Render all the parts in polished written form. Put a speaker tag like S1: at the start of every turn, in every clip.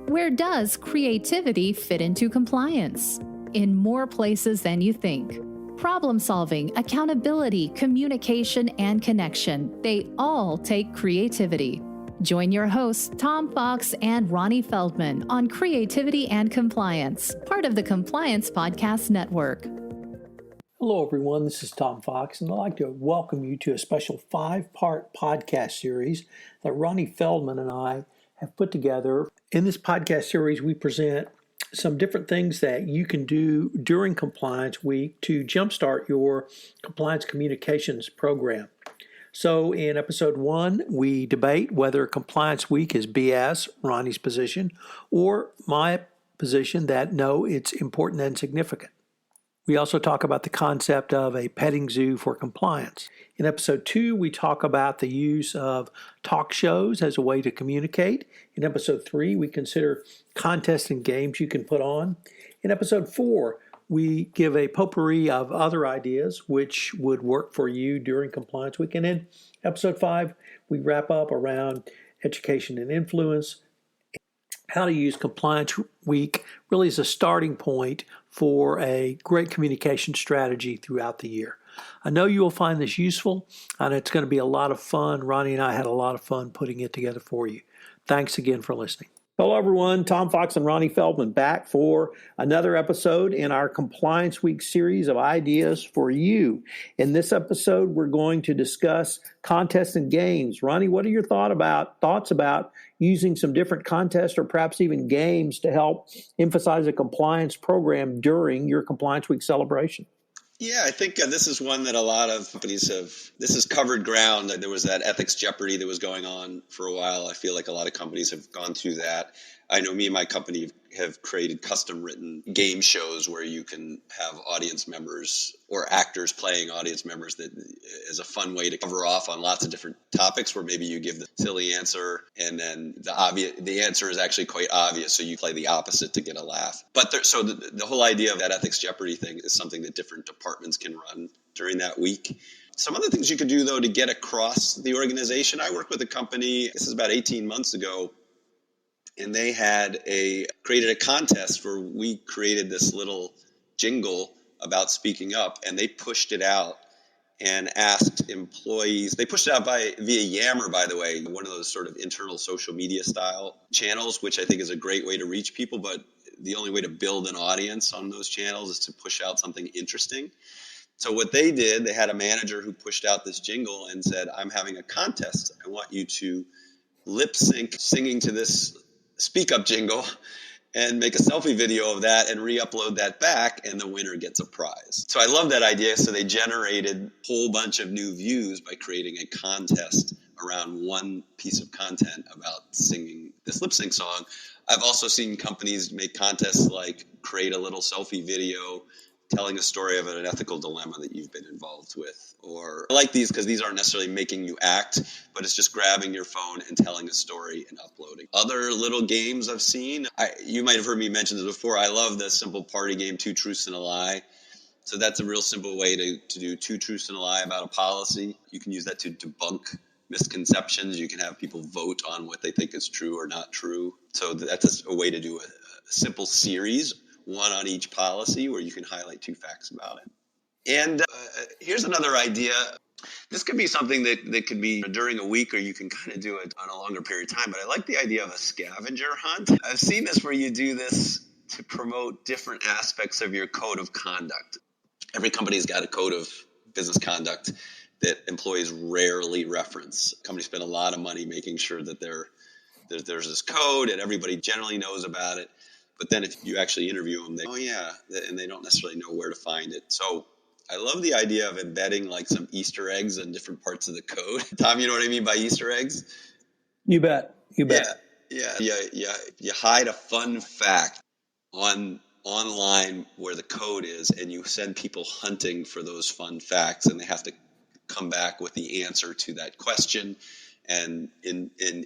S1: Where does creativity fit into compliance? In more places than you think. Problem solving, accountability, communication, and connection, they all take creativity. Join your hosts, Tom Fox and Ronnie Feldman, on Creativity and Compliance, part of the Compliance Podcast Network.
S2: Hello, everyone. This is Tom Fox, and I'd like to welcome you to a special 5-part podcast series that Ronnie Feldman and I have put together. In this podcast series, we present some different things that you can do during Compliance Week to jumpstart your compliance communications program. So in episode 1, we debate whether Compliance Week is BS, Ronnie's position, or my position that no, it's important and significant. We also talk about the concept of a petting zoo for compliance. In episode 2, we talk about the use of talk shows as a way to communicate. In episode 3, we consider contests and games you can put on. In episode 4, we give a potpourri of other ideas which would work for you during Compliance Week. And in episode 5, we wrap up around education and influence, how to use Compliance Week really as a starting point for a great communication strategy throughout the year. I know you will find this useful, and it's going to be a lot of fun. Ronnie and I had a lot of fun putting it together for you. Thanks again for listening. Hello, everyone. Tom Fox and Ronnie Feldman back for another episode in our Compliance Week series of ideas for you. In this episode, we're going to discuss contests and games. Ronnie, what are your thoughts about using some different contests or perhaps even games to help emphasize a compliance program during your Compliance Week celebration?
S3: Yeah, I think this is one that a lot of companies this has covered ground. There was that ethics jeopardy that was going on for a while. I feel like a lot of companies have gone through that. I know me and my company have created custom written game shows where you can have audience members or actors playing audience members that is a fun way to cover off on lots of different topics where maybe you give the silly answer and then the answer is actually quite obvious. So you play the opposite to get a laugh. But so the whole idea of that ethics jeopardy thing is something that different departments can run during that week. Some other things you could do, though, to get across the organization. I worked with a company, this is about 18 months ago, and they created a contest where we created this little jingle about speaking up, and they pushed it out and asked employees. They pushed it out via Yammer, by the way, one of those sort of internal social media style channels, which I think is a great way to reach people. But the only way to build an audience on those channels is to push out something interesting. So what they did, they had a manager who pushed out this jingle and said, I'm having a contest. I want you to lip sync singing to this speak up jingle and make a selfie video of that and re-upload that back, and the winner gets a prize. So I love that idea. So they generated a whole bunch of new views by creating a contest around one piece of content about singing this lip sync song. I've also seen companies make contests like create a little selfie video telling a story of an ethical dilemma that you've been involved with. Or I like these because these aren't necessarily making you act, but it's just grabbing your phone and telling a story and uploading. Other little games I've seen, you might have heard me mention this before. I love the simple party game, 2 Truths and a Lie. So that's a real simple way to do 2 truths and a lie about a policy. You can use that to debunk misconceptions. You can have people vote on what they think is true or not true. So that's a way to do a simple series, one on each policy, where you can highlight 2 facts about it. And here's another idea. This could be something that could be during a week, or you can kind of do it on a longer period of time. But I like the idea of a scavenger hunt. I've seen this where you do this to promote different aspects of your code of conduct. Every company's got a code of business conduct that employees rarely reference. Companies spend a lot of money making sure that there's this code and everybody generally knows about it. But then if you actually interview them, and they don't necessarily know where to find it. So I love the idea of embedding like some Easter eggs in different parts of the code. Tom, you know what I mean by Easter eggs?
S2: You bet.
S3: Yeah. You hide a fun fact online where the code is, and you send people hunting for those fun facts, and they have to come back with the answer to that question and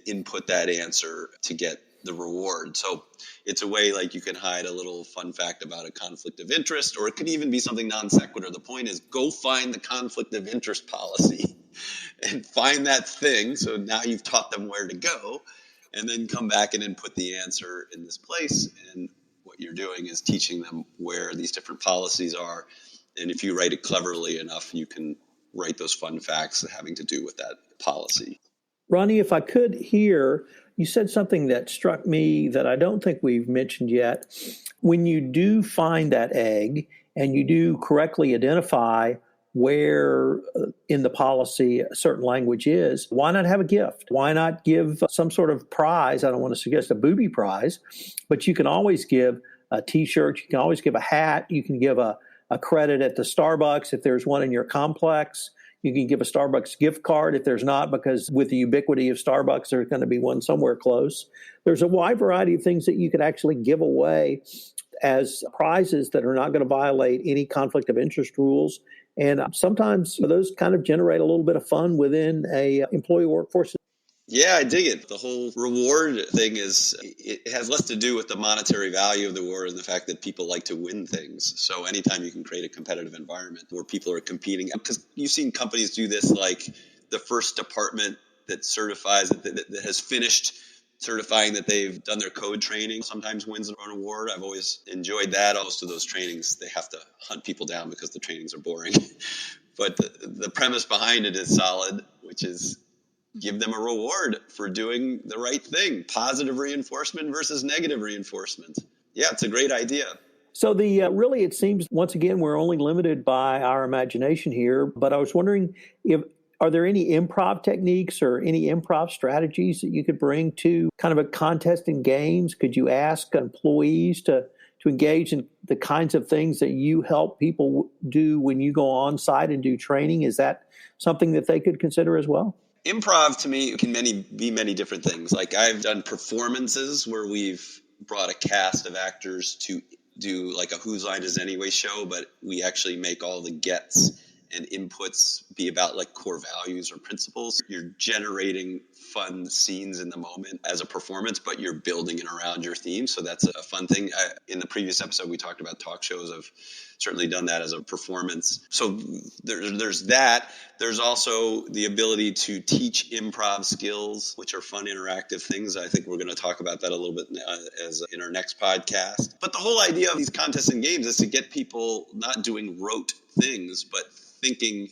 S3: input that answer to get the reward. So it's a way like you can hide a little fun fact about a conflict of interest, or it could even be something non sequitur. The point is, go find the conflict of interest policy and find that thing. So now you've taught them where to go. and then come back and input the answer in this place. And what you're doing is teaching them where these different policies are. And if you write it cleverly enough, you can write those fun facts having to do with that policy.
S2: Ronnie, if I could hear, you said something that struck me that I don't think we've mentioned yet. When you do find that egg and you do correctly identify where in the policy a certain language is, why not have a gift? Why not give some sort of prize? I don't want to suggest a booby prize, but you can always give a T-shirt. You can always give a hat. You can give a credit at the Starbucks if there's one in your complex. You can give a Starbucks gift card if there's not, because with the ubiquity of Starbucks, there's going to be one somewhere close. There's a wide variety of things that you could actually give away as prizes that are not going to violate any conflict of interest rules. And sometimes those kind of generate a little bit of fun within a employee workforce.
S3: Yeah, I dig it. The whole reward thing it has less to do with the monetary value of the reward and the fact that people like to win things. So anytime you can create a competitive environment where people are competing, because you've seen companies do this, like the first department that certifies that has finished certifying that they've done their code training sometimes wins an award. I've always enjoyed that. Most of those trainings, they have to hunt people down because the trainings are boring. But the premise behind it is solid, which is give them a reward for doing the right thing. Positive reinforcement versus negative reinforcement. Yeah, it's a great idea.
S2: So really, it seems, once again, we're only limited by our imagination here. But I was wondering, are there any improv techniques or any improv strategies that you could bring to kind of a contest in games? Could you ask employees to engage in the kinds of things that you help people do when you go on site and do training? Is that something that they could consider as well?
S3: Improv to me can be many different things. Like I've done performances where we've brought a cast of actors to do like a Whose Line Is It Anyway show, but we actually make all the gets and inputs be about like core values or principles. You're generating fun scenes in the moment as a performance, but you're building it around your theme. So that's a fun thing. In the previous episode, we talked about talk shows. I've certainly done that as a performance. So there's that. There's also the ability to teach improv skills, which are fun, interactive things. I think we're going to talk about that a little bit as in our next podcast. But the whole idea of these contests and games is to get people not doing rote things, but thinking.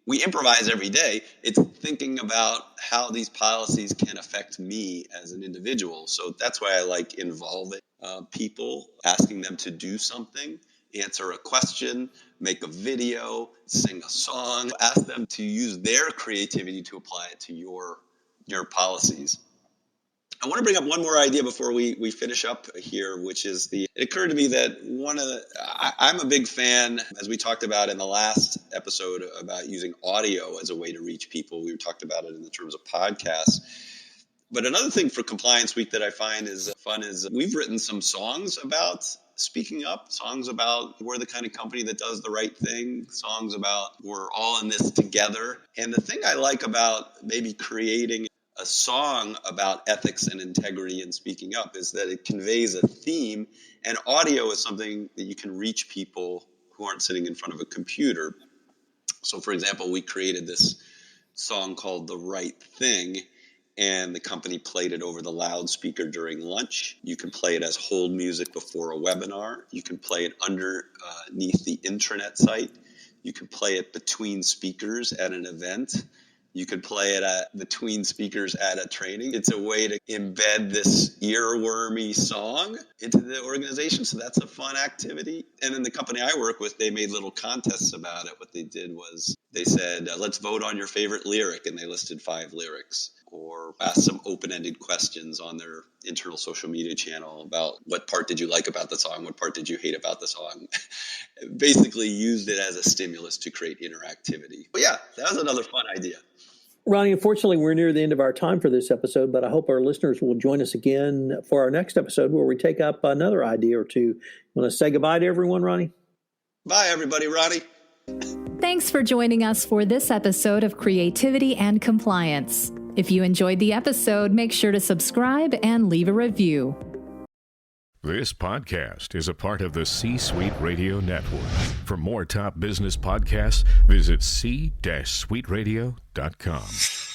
S3: We improvise every day. It's thinking about how these policies can affect me as an individual. So that's why I like involving people, asking them to do something, answer a question, make a video, sing a song, ask them to use their creativity to apply it to your policies. I want to bring up one more idea before we finish up here, which is it occurred to me that I'm a big fan, as we talked about in the last episode about using audio as a way to reach people. We talked about it in the terms of podcasts. But another thing for Compliance Week that I find is fun is we've written some songs about speaking up, songs about we're the kind of company that does the right thing, songs about we're all in this together. And the thing I like about maybe creating a song about ethics and integrity and speaking up is that it conveys a theme, and audio is something that you can reach people who aren't sitting in front of a computer. So, for example, we created this song called The Right Thing, and the company played it over the loudspeaker during lunch. You can play it as hold music before a webinar. You can play it underneath the intranet site. You can play it between speakers at an event. You could play it between speakers at a training. It's a way to embed this earwormy song into the organization. So that's a fun activity. And then the company I work with, they made little contests about it. What they did was they said, let's vote on your favorite lyric. And they listed 5 lyrics. Or ask some open-ended questions on their internal social media channel about what part did you like about the song, what part did you hate about the song. Basically used it as a stimulus to create interactivity. But yeah, that was another fun idea.
S2: Ronnie, unfortunately, we're near the end of our time for this episode, but I hope our listeners will join us again for our next episode where we take up another idea or two. You want to say goodbye to everyone, Ronnie?
S3: Bye, everybody. Ronnie.
S1: Thanks for joining us for this episode of Creativity and Compliance. If you enjoyed the episode, make sure to subscribe and leave a review.
S4: This podcast is a part of the C-Suite Radio Network. For more top business podcasts, visit c-suiteradio.com.